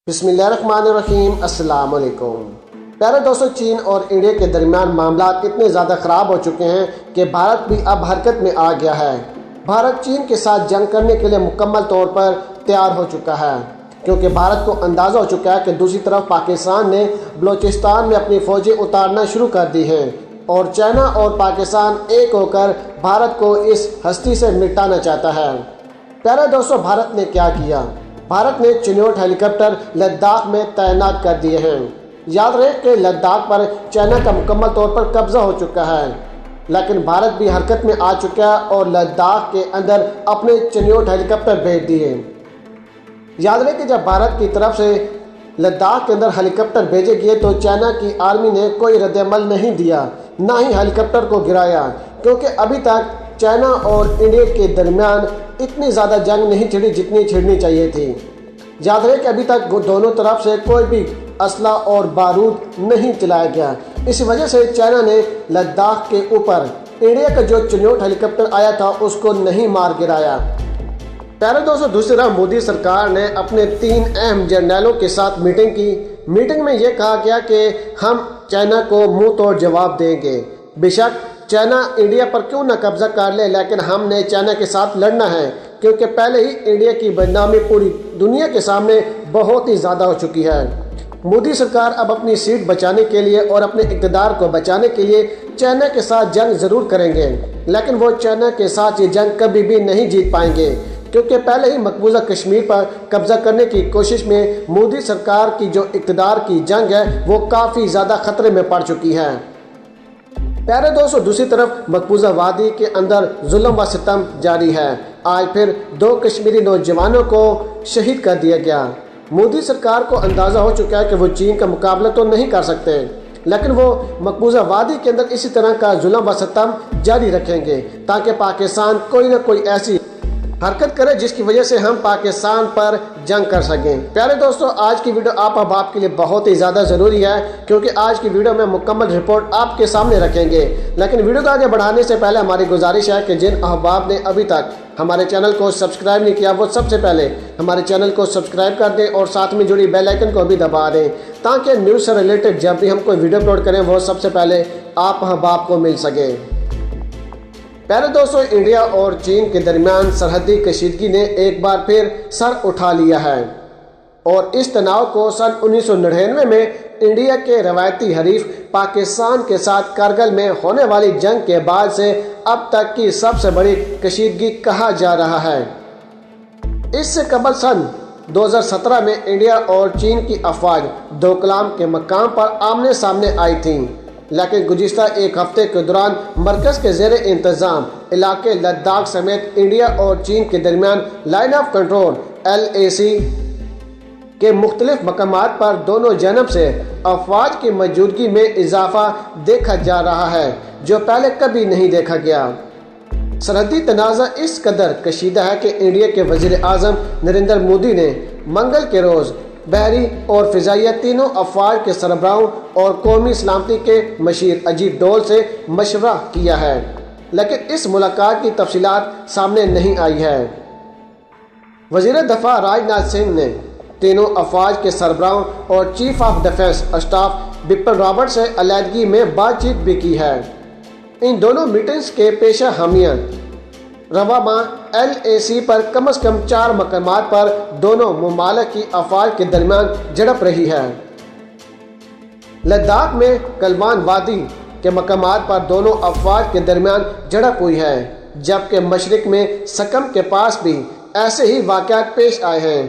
बिस्मिल्लाहिर्रहमानिर्रहीम। अस्सलाम वालेकुम। प्यारे दोस्तों, चीन और इंडिया के दरमियान मामला इतने ज़्यादा ख़राब हो चुके हैं कि भारत भी अब हरकत में आ गया है। भारत चीन के साथ जंग करने के लिए मुकम्मल तौर पर तैयार हो चुका है, क्योंकि भारत को अंदाज़ा हो चुका है कि दूसरी तरफ पाकिस्तान ने बलूचिस्तान में अपनी फ़ौजें उतारना शुरू कर दी हैं और चाइना और पाकिस्तान एक होकर भारत को इस हस्ती से मिटाना चाहता है। प्यारे दोस्तों, भारत ने क्या किया? भारत ने चिनूक हेलीकॉप्टर लद्दाख में तैनात कर दिए हैं। याद रहे कि लद्दाख पर चाइना का मुकम्मल तौर पर कब्जा हो चुका है, लेकिन भारत भी हरकत में आ चुका है और लद्दाख के अंदर अपने चिनूक हेलीकॉप्टर भेज दिए। याद रहे कि जब भारत की तरफ से लद्दाख के अंदर हेलीकॉप्टर भेजे गए तो चाइना की आर्मी ने कोई रद्द-ए-अमल नहीं दिया, ना ही हेलीकॉप्टर को गिराया, क्योंकि अभी तक चाइना और इंडिया के दरमियान इतनी ज़्यादा जंग नहीं छिड़ी जितनी छिड़नी चाहिए थी। याद रहे कि अभी तक दोनों तरफ से कोई भी असला और बारूद नहीं चलाया गया। इस वजह से चाइना ने लद्दाख के ऊपर इंडिया का जो चिनूक हेलीकॉप्टर आया था उसको नहीं मार गिराया। प्यारे दोस्तों, दूसरी तरफ मोदी सरकार ने अपने 3 अहम जर्नलों के साथ मीटिंग की। मीटिंग में यह कहा गया कि हम चाइना को मुंह तोड़ जवाब देंगे। बेशक चाइना इंडिया पर क्यों न कब्जा कर ले, लेकिन हमने चाइना के साथ लड़ना है, क्योंकि पहले ही इंडिया की बदनामी पूरी दुनिया के सामने बहुत ही ज़्यादा हो चुकी है। मोदी सरकार अब अपनी सीट बचाने के लिए और अपने इक़्तिदार को बचाने के लिए चाइना के साथ जंग ज़रूर करेंगे, लेकिन वो चाइना के साथ ये जंग कभी भी नहीं जीत पाएंगे, क्योंकि पहले ही मकबूजा कश्मीर पर कब्जा करने की कोशिश में मोदी सरकार की जो इक़्तिदार की जंग है वो काफ़ी ज़्यादा ख़तरे में पड़ चुकी है। प्यारे दोस्तों, दूसरी तरफ मकबूजा वादी के अंदर जुल्म व सितम जारी है। आज फिर 2 कश्मीरी नौजवानों को शहीद कर दिया गया। मोदी सरकार को अंदाज़ा हो चुका है कि वो चीन का मुकाबला तो नहीं कर सकते, लेकिन वो मकबूजा वादी के अंदर इसी तरह का जुल्म व सितम जारी रखेंगे ताकि पाकिस्तान कोई ना कोई ऐसी हरकत करे जिसकी वजह से हम पाकिस्तान पर जंग कर सकें। प्यारे दोस्तों, आज की वीडियो आप अहबाब के लिए बहुत ही ज़्यादा ज़रूरी है, क्योंकि आज की वीडियो में मुकम्मल रिपोर्ट आपके सामने रखेंगे। लेकिन वीडियो को आगे बढ़ाने से पहले हमारी गुजारिश है कि जिन अहबाब ने अभी तक हमारे चैनल को सब्सक्राइब नहीं किया वो सबसे पहले हमारे चैनल को सब्सक्राइब कर दें और साथ में जुड़ी बेल आइकन को भी दबा दें, ताकि न्यूज़ से रिलेटेड जब भी हम कोई वीडियो अपलोड करें वो सबसे पहले आप अहबाब को मिल सके। प्यारे दोस्तों, इंडिया और चीन के दरमियान सरहदी कशीदगी ने एक बार फिर सर उठा लिया है और इस तनाव को सन 1999 में इंडिया के रवायती हरीफ पाकिस्तान के साथ कारगिल में होने वाली जंग के बाद से अब तक की सबसे बड़ी कशीदगी कहा जा रहा है। इससे कबल सन 2017 में इंडिया और चीन की अफवाज डोकलाम के मकाम पर आमने सामने आई थीं, लेकिन गुज़िश्ता एक हफ्ते के दौरान मरकज़ के ज़ेरे इंतज़ाम इलाके लद्दाख समेत इंडिया और चीन के दरमियान लाइन ऑफ कंट्रोल LAC के मुख्तलिफ मकामात पर दोनों जानब से अफवाज की मौजूदगी में इजाफा देखा जा रहा है, जो पहले कभी नहीं देखा गया। सरहदी तनाज़ा इस कदर कशीदा है कि इंडिया के वज़ीर आज़म नरेंद्र मोदी ने मंगल के रोज़ बहरी और फ़िज़ाइया तीनों अफवाज के सरबराहों और कौमी सलामती के मशीर अजीत डोल से मशवरा किया है, लेकिन इस मुलाकात की तफसीलात सामने नहीं आई है। वज़ीर दफ़ा राजनाथ सिंह ने तीनों अफवाज के सरबराहों और chief of defence staff Bipin Rawat से अलहदगी में बातचीत भी की है। इन दोनों मीटिंग्स के पेशा हमियाँ रवा माह LAC पर कम से कम 4 मकामात पर दोनों मुमालिक की अफवाज के दरमियान झड़प रही है। लद्दाख में गलवान वादी के मकामात पर दोनों अफवाज के दरमियान झड़प हुई है, जबकि मशरिक में सकम के पास भी ऐसे ही वाक़यात पेश आए हैं।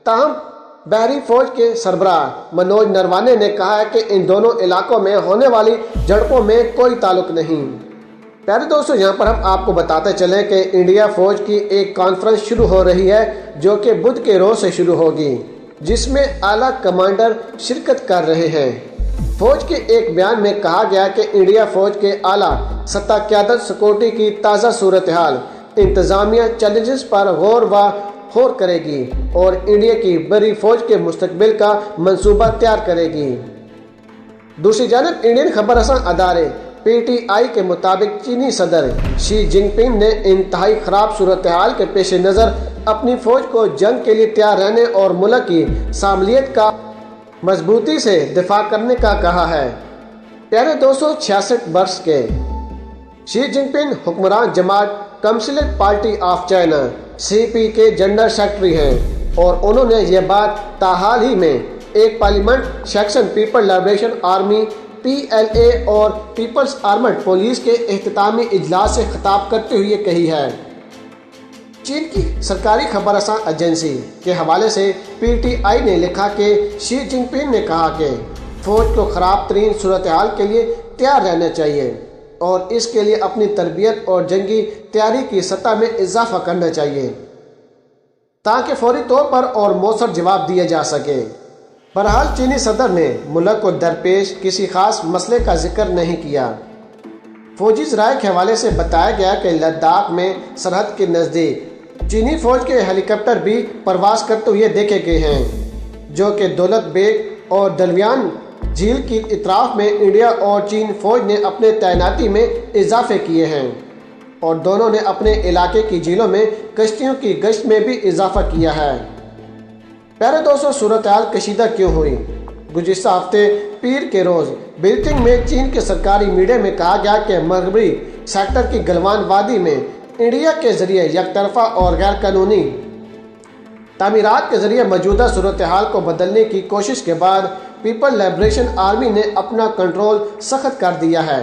ताहम बहरी फौज के सरबराह मनोज नरवाने ने कहा है कि इन दोनों इलाकों में होने वाली झड़पों में कोई ताल्लुक नहीं। प्यारे दोस्तों, यहाँ पर हम आपको बताते चलें कि इंडिया फ़ौज की एक कॉन्फ्रेंस शुरू हो रही है, जो कि बुध के रोज़ से शुरू होगी, जिसमें आला कमांडर शिरकत कर रहे हैं। फ़ौज के एक बयान में कहा गया कि इंडिया फ़ौज के आला सत्ता क़यादत सिक्योरिटी की ताज़ा सूरत हाल इंतज़ामिया चैलेंजेस पर गौर करेगी और इंडिया की बड़ी फ़ौज के मुस्तकबिल का मंसूबा तैयार करेगी। दूसरी जानब इंडियन खबर रसां अदारे पीटीआई के मुताबिक चीनी सदर शी जिनपिंग ने इंतहाई खराब सूरत हाल के पेश नज़र अपनी फौज को जंग के लिए तैयार रहने और मुल्क की शामलियत का मजबूती से दिफा करने का कहा है। प्यारे 266 वर्ष के शी जिनपिंग हुक्मरान जमात communist party of China CP के जनरल सेक्रेटरी हैं और उन्होंने ये बात ताहाल ही में एक parliament section people liberation army PLA और पीपल्स आर्मड पुलिस के इख्तितामी इजलास से खिताब करते हुए कही है। चीन की सरकारी खबरसां एजेंसी के हवाले से PTI ने लिखा कि शी जिनपिंग ने कहा कि फौज को ख़राब तरीन सूरत हाल के लिए तैयार रहना चाहिए और इसके लिए अपनी तरबियत और जंगी तैयारी की सतह में इजाफा करना चाहिए ताकि फौरी तौर पर और मौसर जवाब दिया जा सके। बहरहाल चीनी सदर ने मुल्क को दरपेश किसी खास मसले का जिक्र नहीं किया। फौजी ज़राए के हवाले से बताया गया कि लद्दाख में सरहद के नज़दीक चीनी फौज के हेलीकॉप्टर भी परवास करते हुए देखे गए हैं जो कि दौलत बेग और दलवियान झील की इतराफ में इंडिया और चीन फौज ने अपने तैनाती में इजाफे किए हैं और दोनों ने अपने इलाके की झीलों में कश्तियों की गश्त में भी इजाफा किया है। प्यारे दोस्तों, सूरत हाल कशीदा क्यों हुई? गुज़िश्ता हफ्ते पीर के रोज़ बीजिंग में चीन के सरकारी मीडिया में कहा गया कि मगरबी सेक्टर की गलवान वादी में इंडिया के जरिए यकतरफा और गैर कानूनी तामीरात के जरिए मौजूदा सूरत हाल को बदलने की कोशिश के बाद पीपल लिबरेशन आर्मी ने अपना कंट्रोल सख्त कर दिया है।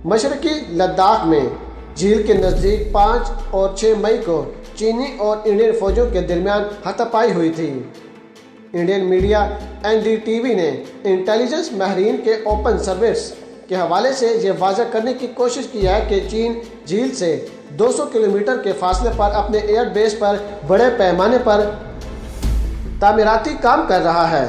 मशरकी लद्दाख में झील के नज़दीक 5 और 6 मई को चीनी और इंडियन फौजों के दरमियान हाथापाई हुई थी। इंडियन मीडिया NDTV ने इंटेलिजेंस माहिरीन के ओपन सर्विस के हवाले से ये वाज़ह करने की कोशिश की है कि चीन झील से 200 किलोमीटर के फासले पर अपने एयर बेस पर बड़े पैमाने पर तामीराती काम कर रहा है।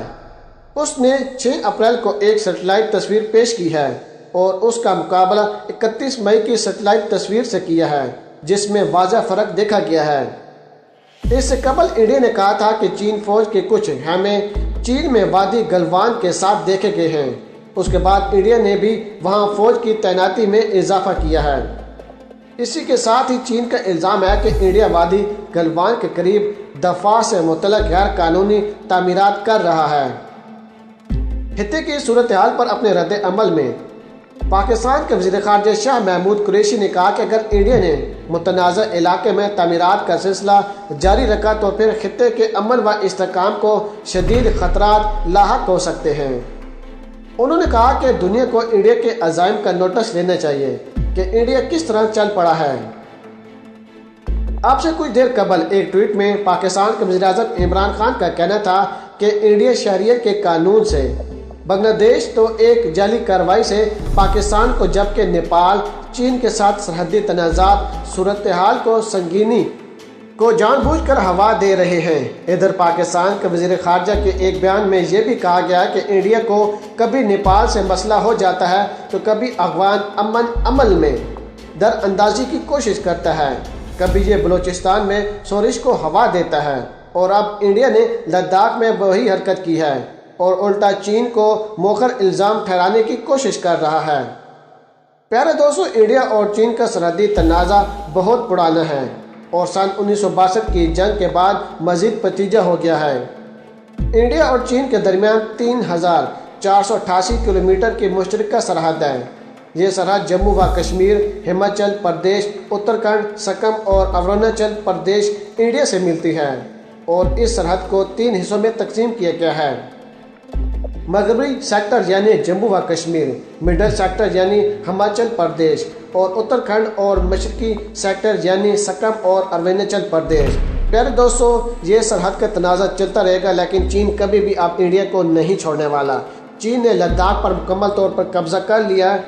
उसने 6 अप्रैल को एक सैटेलाइट तस्वीर पेश की है और उसका मुकाबला 31 मई की सैटेलाइट तस्वीर से किया है जिसमें वाज़ह फ़र्क देखा गया है। इससे कबल इंडिया ने कहा था कि चीन फौज के कुछ हमें चीन में वादी गलवान के साथ देखे गए हैं। उसके बाद इंडिया ने भी वहां फौज की तैनाती में इजाफा किया है। इसी के साथ ही चीन का इल्ज़ाम है कि इंडिया वादी गलवान के करीब दफा से मुतल्लक गैर कानूनी तामीरात कर रहा है। खित्ते की सूरत हाल पर अपने रद्द अमल में पाकिस्तान के वज़ीर ख़ारजा शाह महमूद कुरैशी ने कहा कि अगर इंडिया ने मुतनाज़ा इलाके में तामीरात का सिलसिला जारी रखा तो फिर खित्ते के अमन व इस्तेहकाम को शदीद ख़तरात लाहक हो सकते हैं। उन्होंने कहा कि दुनिया को इंडिया के अज़ाइम का नोटिस लेना चाहिए कि इंडिया किस तरह चल पड़ा है। आपसे कुछ देर कबल एक ट्वीट में पाकिस्तान के वज़ीर-ए-आज़म इमरान खान का कहना था कि इंडिया शहरियत के कानून से बांग्लादेश तो एक जाली कार्रवाई से पाकिस्तान को, जबकि नेपाल चीन के साथ सरहदी तनाज़ात सूरत हाल को संगीनी को जानबूझकर हवा दे रहे हैं। इधर पाकिस्तान के वज़ीर ख़ारजा के एक बयान में यह भी कहा गया कि इंडिया को कभी नेपाल से मसला हो जाता है तो कभी अफगान अमन अमल में दरअंदाजी की कोशिश करता है, कभी ये बलूचिस्तान में सोरिश को हवा देता है और अब इंडिया ने लद्दाख में वही हरकत की है और उल्टा चीन को मोखर इल्ज़ाम ठहराने की कोशिश कर रहा है। प्यारे दोस्तों, इंडिया और चीन का सरहदी तनाज़ा बहुत पुराना है और सन 1962 की जंग के बाद मज़ीद पतीजा हो गया है। इंडिया और चीन के दरमियान 3488 किलोमीटर की मुश्तरका सरहद है। ये सरहद जम्मू व कश्मीर, हिमाचल प्रदेश, उत्तराखंड, सकम और अरुणाचल प्रदेश इंडिया से मिलती है और इस सरहद को 3 हिस्सों में तकसीम किया गया है। मगरबी सेक्टर यानी जम्मू व कश्मीर, मिडल सेक्टर यानी हिमाचल प्रदेश और उत्तराखंड और मशरकी सेक्टर यानी सकम और अरुणाचल प्रदेश। प्यारे दोस्तों, ये सरहद का तनाज़ा चलता रहेगा लेकिन चीन कभी भी अब इंडिया को नहीं छोड़ने वाला। चीन ने लद्दाख पर मुकम्मल तौर पर कब्जा कर लिया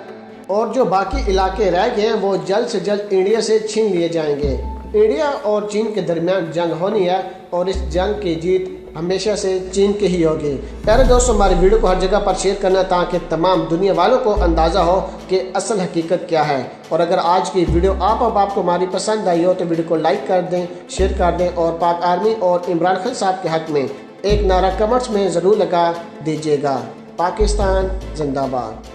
और जो बाकी इलाके रह गए हैं वो जल्द से जल्द इंडिया से छीन लिए जाएंगे। इंडिया और चीन के दरमियान जंग होनी है और इस जंग की जीत हमेशा से चीन की ही होगी। प्यारे दोस्तों, हमारी वीडियो को हर जगह पर शेयर करना ताकि तमाम दुनिया वालों को अंदाज़ा हो कि असल हकीकत क्या है। और अगर आज की वीडियो आपको हमारी पसंद आई हो तो वीडियो को लाइक कर दें, शेयर कर दें और पाक आर्मी और इमरान खान साहब के हक़ में एक नारा कमेंट्स में ज़रूर लगा दीजिएगा। पाकिस्तान जिंदाबाद।